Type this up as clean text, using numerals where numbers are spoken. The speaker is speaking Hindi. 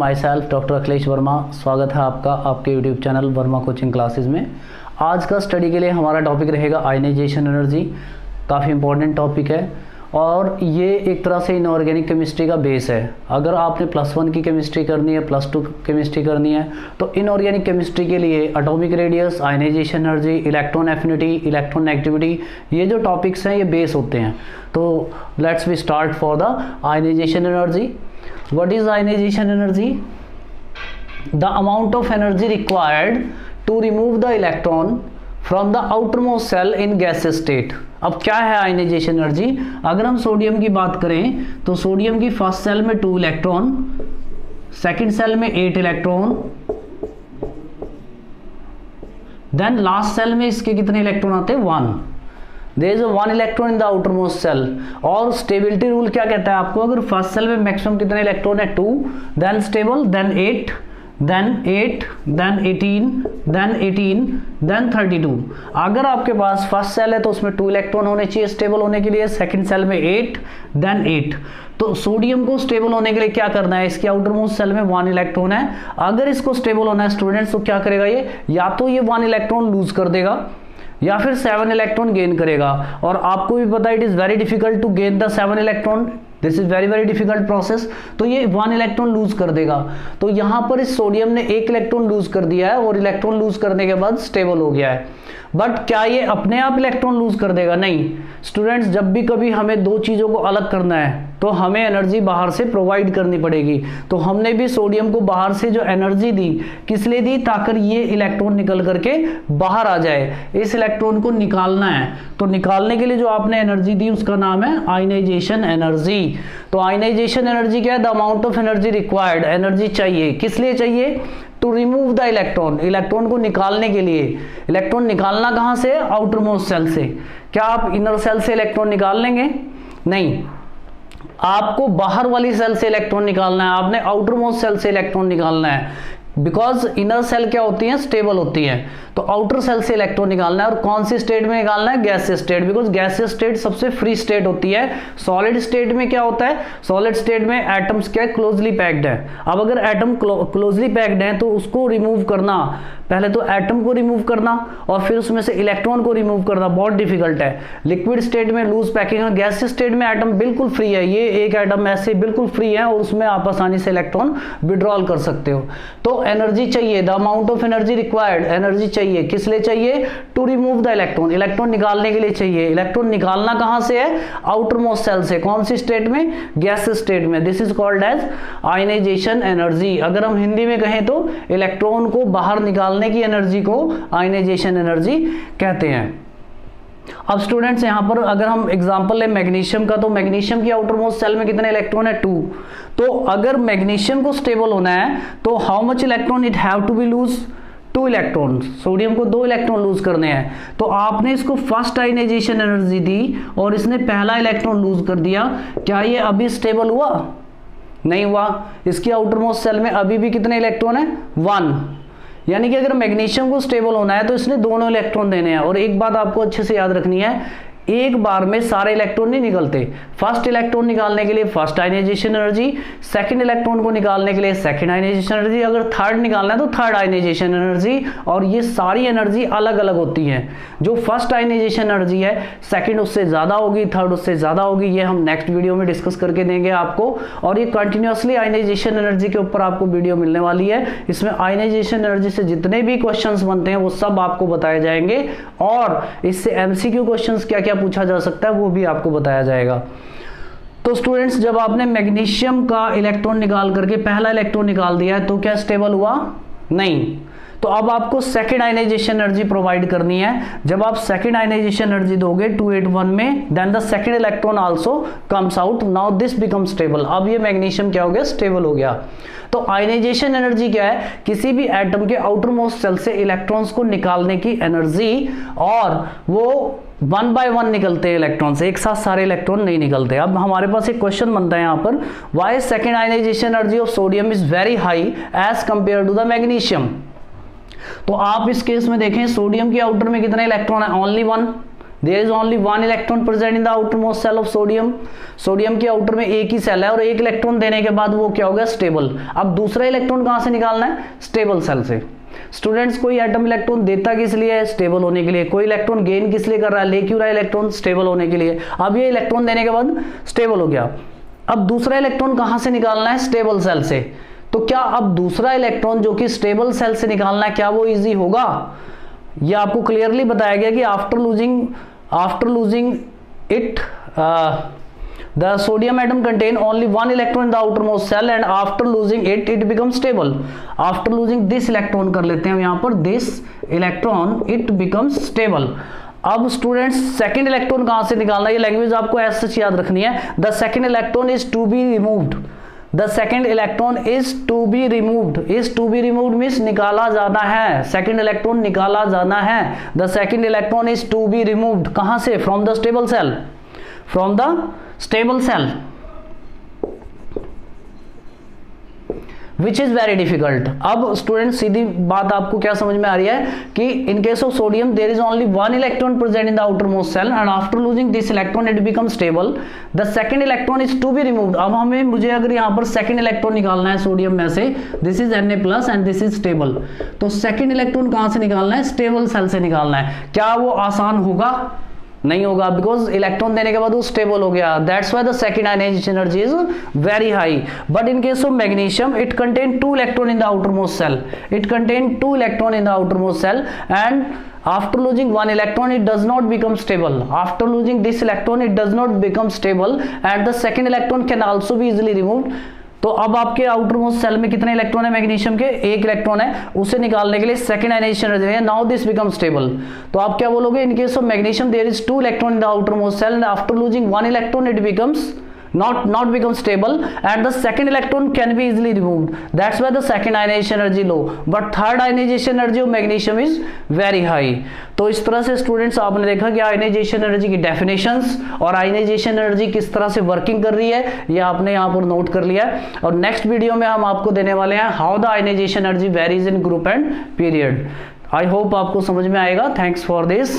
My self doctor Akhilesh Verma. स्वागत है आपका आपके YouTube channel Verma coaching classes में। आज का स्टडी के लिए हमारा टॉपिक रहेगा आयनाइजेशन एनर्जी। काफ़ी इंपॉर्टेंट टॉपिक है और ये एक तरह से इनऑर्गेनिक केमिस्ट्री का बेस है। अगर आपने +1 की केमिस्ट्री करनी है, +2 केमिस्ट्री करनी है, तो इनऑर्गेनिक केमिस्ट्री के लिए atomic radius, ionization energy, electron affinity, electron negativity, ये जो टॉपिक्स हैं ये बेस होते हैं। तो let's we start for the ionization energy. What is ionization energy? The amount of energy required to remove the electron from the outermost cell in gaseous state. अब क्या है आयनाइजेशन एनर्जी? अगर हम सोडियम की बात करें तो सोडियम की फर्स्ट सेल में 2 इलेक्ट्रॉन, सेकंड सेल में 8 इलेक्ट्रॉन, देन लास्ट सेल में इसके कितने इलेक्ट्रॉन आते हैं? 1। There is a 1 electron in the outermost shell. और स्टेबिलिटी रूल क्या कहता है आपको? अगर फर्स्ट सेल में मैक्सिमम कितने इलेक्ट्रॉन है? 2, then stable, then 8, then 8, then 18, then 18, then 32। अगर आपके पास फर्स्ट सेल है तो उसमें 2 इलेक्ट्रॉन होने चाहिए स्टेबल होने के लिए, सेकंड सेल में 8, देन 8। तो सोडियम को स्टेबल होने के लिए क्या करना है? इसके आउटरमोस्ट सेल में 1 इलेक्ट्रॉन है। अगर इसको स्टेबल होना है स्टूडेंट्स तो क्या करेगा ये? या तो ये 1 इलेक्ट्रॉन लूज कर देगा या फिर 7 इलेक्ट्रॉन गेन करेगा। और आपको भी पता है it is very difficult to gain the 7 electron, this is very very difficult process. तो ये 1 इलेक्ट्रॉन लूज कर देगा। तो यहां पर इस सोडियम ने 1 इलेक्ट्रॉन लूज कर दिया है और इलेक्ट्रॉन लूज करने के बाद स्टेबल हो गया है। बट क्या ये अपने आप इलेक्ट्रॉन लूज कर देगा? नहीं स्टूडेंट्स, जब भी कभी हमें दो चीजों को अलग करना है तो हमें एनर्जी बाहर से प्रोवाइड करनी पड़ेगी। तो हमने भी सोडियम को बाहर से जो एनर्जी दी, किस लिए दी? ताकि ये इलेक्ट्रॉन निकल करके बाहर आ जाए। इस इलेक्ट्रॉन को निकालना है, तो निकालने के लिए जो आपने एनर्जी दी उसका नाम है आयनाइजेशन एनर्जी। तो आयनाइजेशन एनर्जी क्या है? The amount of energy required, energy चाहिए, किस लिए चाहिए? To remove the electron, electron को निकालने के लिए। इलेक्ट्रॉन निकालना कहां से? आउटर मोस्ट सेल से। क्या आप इनर सेल से इलेक्ट्रॉन निकाल लेंगे? नहीं, आपको बाहर वाली सेल से इलेक्ट्रॉन निकालना है, आपने आउटर मोस्ट सेल से इलेक्ट्रॉन निकालना है। बिकॉज इनर सेल क्या होती है? स्टेबल होती है। तो आउटर सेल से इलेक्ट्रॉन निकालना है। और कौन सी स्टेट में निकालना है? Gaseous state. Because gaseous state सबसे फ्री स्टेट होती है। सॉलिड स्टेट में क्या होता है? सॉलिड स्टेट में एटम्स क्या क्लोजली पैक्ड है। अब अगर एटम क्लोजली पैक्ड है तो उसको रिमूव करना, पहले तो एटम को रिमूव करना और फिर उसमें से इलेक्ट्रॉन को रिमूव करना बहुत डिफिकल्ट है। लिक्विड स्टेट में लूज पैकिंग है, गैसियस स्टेट में एटम बिल्कुल फ्री है। ये एक एटम ऐसे बिल्कुल फ्री है और उसमें आप आसानी से इलेक्ट्रॉन विड्रॉल कर सकते हो। तो एनर्जी चाहिए, the amount of energy required, energy चाहिए, किस लिए चाहिए? To remove the electron, electron निकालने के लिए चाहिए। इलेक्ट्रॉन निकालना कहां से है? आउटर मोस्ट सेल से। कौन सी स्टेट में? गैसियस स्टेट में। This is called as ionization energy. अगर हम हिंदी में कहें तो इलेक्ट्रॉन को बाहर निकालने की एनर्जी को आयनाइजेशन एनर्जी कहते हैं। अब स्टूडेंट्स यहां पर अगर हम एग्जांपल लें मैग्नीशियम का, तो मैग्नीशियम की आउटर मोस्ट सेल में कितने इलेक्ट्रॉन है? 2। तो अगर मैग्नीशियम को स्टेबल होना है तो how much electron it have to be lose? 2 electron. Sodium को 2 इलेक्ट्रॉन लूज करने हैं। तो आपने इसको फर्स्ट आयनाइजेशन एनर्जी दी और इसने पहला इलेक्ट्रॉन लूज कर दिया। क्या ये अभी स्टेबल हुआ? नहीं हुआ। इसकी आउटर मोस्ट सेल में अभी भी कितने इलेक्ट्रॉन है? 1। यानी कि अगर मैग्नीशियम को स्टेबल होना है तो इसने दोनों इलेक्ट्रॉन देने हैं। और एक बात आपको अच्छे से याद रखनी है, एक बार में सारे इलेक्ट्रॉन नहीं निकलते। फर्स्ट इलेक्ट्रॉन निकालने के लिए first ionisation energy, second electron को निकालने के लिए सेकंड आयनाइजेशन एनर्जी, अगर थर्ड निकालना है तो थर्ड आयनाइजेशन एनर्जी। और ये सारी एनर्जी अलग अलग होती हैं। जो फर्स्ट आयनाइजेशन एनर्जी है, सेकंड उससे ज्यादा होगी, थर्ड उससे ज्यादा होगी। ये हम नेक्स्ट वीडियो में डिस्कस करके देंगे आपको। और ये कंटिन्यूअसली आयनाइजेशन एनर्जी के ऊपर आपको वीडियो मिलने वाली है। इसमें आयनाइजेशन एनर्जी से जितने भी क्वेश्चंस बनते हैं वो सब आपको बताए जाएंगे। और इससे एमसीक्यू क्वेश्चंस क्या क्या पूछा जा सकता है वो भी आपको बताया जाएगा। तो स्टूडेंट्स, जब आपने मैग्नीशियम का इलेक्ट्रॉन निकाल करके पहला इलेक्ट्रॉन निकाल दिया है तो क्या स्टेबल हुआ? नहीं। तो अब आपको सेकंड आयनाइजेशन एनर्जी प्रोवाइड करनी है। जब आप सेकंड आयनाइजेशन एनर्जी दोगे 281 में, then the second electron also comes out. Now this become stable. अब ये मैग्नीशियम क्या हो गया? स्टेबल हो गया। तो आयनाइजेशन एनर्जी क्या है? किसी भी एटम के आउटर मोस्ट सेल से इलेक्ट्रॉन्स को निकालने की एनर्जी। और वो 1 by 1 निकलते हैं इलेक्ट्रॉन से, एक साथ सारे इलेक्ट्रॉन नहीं निकलते। अब हमारे पास एक क्वेश्चन बनता है यहाँ पर, why second ionisation energy of sodium is very high as compare to the magnesium. तो आप इस केस में देखें, सोडियम की आउटर में कितने इलेक्ट्रॉन है? Only 1। There is only one electron present in the outermost shell of sodium. Sodium के आउटर में एक ही सेल है और एक इलेक्ट्रॉन देने के बाद वो क्या हो गया, स्टेबल। अब दूसरा इलेक्ट्रॉन कहां से निकालना है, स्टेबल सेल से। स्टूडेंट्स, कोई एटम इलेक्ट्रॉन देता किस लिए है, स्टेबल होने के लिए। कोई इलेक्ट्रॉन गेन किस लिए कर रहा है, ले क्यों रहा है इलेक्ट्रॉन, स्टेबल होने के लिए। अब ये इलेक्ट्रॉन देने के बाद स्टेबल हो गया। अब दूसरा इलेक्ट्रॉन कहां से निकालना है, स्टेबल सेल से। तो क्या अब दूसरा इलेक्ट्रॉन जो कि स्टेबल सेल से निकालना है, क्या वो इजी होगा? ये आपको क्लियरली बताया गया कि after losing it the sodium atom contain only one electron in the outermost cell and after losing it becomes stable. After losing this electron कर लेते हैं हम यहाँ पर, this electron it becomes stable. अब स्टूडेंट्स सेकंड इलेक्ट्रॉन कहां से निकालना है, ये लैंग्वेज आपको ऐसे याद रखनी है। The second electron is to be removed. The second electron is to be removed means निकाला जाना है। सेकंड इलेक्ट्रॉन निकाला जाना है। The second electron is to be removed कहां से, from the stable shell, from the stable shell, which is very difficult. अब स्टूडेंट सीधी बात आपको क्या समझ में आ रही है कि in case of sodium there is only one electron present in the outermost shell and after losing this electron it become stable. The second electron is to be removed. अब मुझे अगर यहाँ पर सेकंड इलेक्ट्रॉन निकालना है सोडियम में से, this is Na+ and this is stable, तो सेकंड इलेक्ट्रॉन कहां से निकालना है, स्टेबल सेल से निकालना है। क्या वो आसान होगा, नहीं होगा, बिकॉज इलेक्ट्रॉन देने के बाद वो स्टेबल हो गया। That's why the second ionisation energy is very high. But in case of magnesium it contain two electron in the outermost shell, and after losing one electron it does not become stable. After losing this electron it does not become stable and the second electron can also be easily removed. तो अब आपके आउटर मोस्ट सेल में कितने इलेक्ट्रॉन है मैग्नीशियम के, एक इलेक्ट्रॉन है, उसे निकालने के लिए सेकंड आयनाइजेशन एनर्जी है। Now this become stable. तो आप क्या बोलोगे, in case of magnesium there is two electron in the outermost shell and after losing one electron it becomes not become stable and the second electron can be easily removed. That's why the second ionization energy low, but third ionization energy of magnesium is very high. तो इस तरह से स्टूडेंट्स आपने देखा कि आयनाइजेशन एनर्जी की डेफिनेशंस और आयनाइजेशन एनर्जी किस तरह से वर्किंग कर रही है, ये आपने यहाँ पर नोट कर लिया है। और नेक्स्ट वीडियो में हम आपको देने वाले हैं how the ionization energy varies in group and period. I hope आपको समझ में आएगा। Thanks for this.